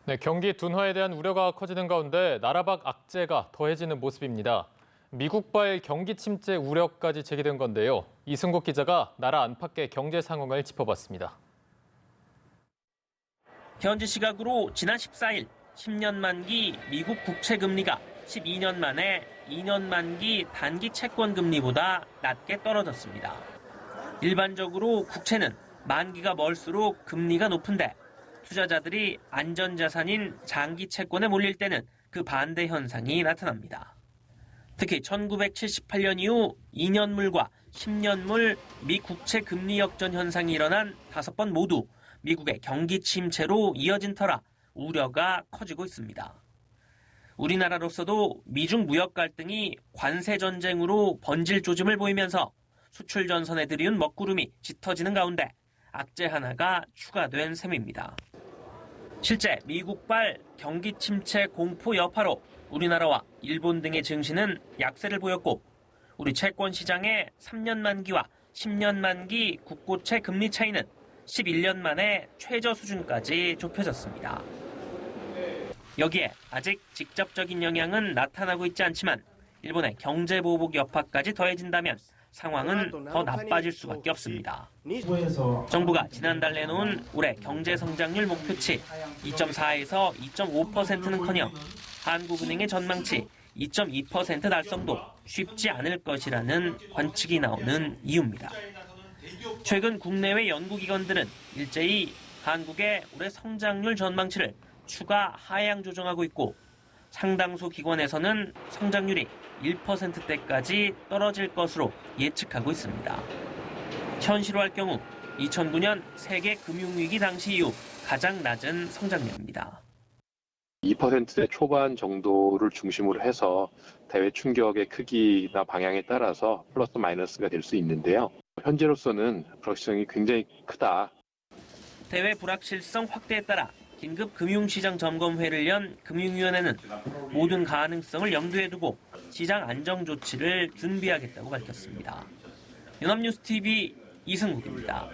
네, 경기 둔화에 대한 우려가 커지는 가운데 나라 밖 악재가 더해지는 모습입니다. 미국발 경기 침체 우려까지 제기된 건데요. 이승국 기자가 나라 안팎의 경제 상황을 짚어봤습니다. 현지 시각으로 지난 14일 10년 만기 미국 국채 금리가 12년 만에 2년 만기 단기 채권 금리보다 낮게 떨어졌습니다. 일반적으로 국채는 만기가 멀수록 금리가 높은데 투자자들이 안전자산인 장기 채권에 몰릴 때는 그 반대 현상이 나타납니다. 특히 1978년 이후 2년물과 10년물 미 국채 금리 역전 현상이 일어난 5번 모두 미국의 경기 침체로 이어진 터라 우려가 커지고 있습니다. 우리나라로서도 미중 무역 갈등이 관세 전쟁으로 번질 조짐을 보이면서 수출 전선에 들이운 먹구름이 짙어지는 가운데 악재 하나가 추가된 셈입니다. 실제 미국발 경기 침체 공포 여파로 우리나라와 일본 등의 증시는 약세를 보였고 우리 채권 시장의 3년 만기와 10년 만기 국고채 금리 차이는 11년 만에 최저 수준까지 좁혀졌습니다. 여기에 아직 직접적인 영향은 나타나고 있지 않지만 일본의 경제 보복 여파까지 더해진다면 상황은 더 나빠질 수밖에 없습니다. 정부가 지난달 내놓은 올해 경제 성장률 목표치 2.4에서 2.5%는커녕 한국은행의 전망치 2.2% 달성도 쉽지 않을 것이라는 관측이 나오는 이유입니다. 최근 국내외 연구기관들은 일제히 한국의 올해 성장률 전망치를 추가 하향 조정하고 있고 상당수 기관에서는 성장률이 1%대까지 떨어질 것으로 예측하고 있습니다. 현실화할 경우 2009년 세계 금융위기 당시 이후 가장 낮은 성장률입니다. 2%대 초반 정도를 중심으로 해서 대외 충격의 크기나 방향에 따라서 플러스 마이너스가 될 수 있는데요. 현재로서는 불확실성이 굉장히 크다. 대외 불확실성 확대에 따라 긴급 금융시장 점검회를 연 금융위원회는 모든 가능성을 염두에 두고 시장 안정 조치를 준비하겠다고 밝혔습니다. 연합뉴스TV 이승국입니다.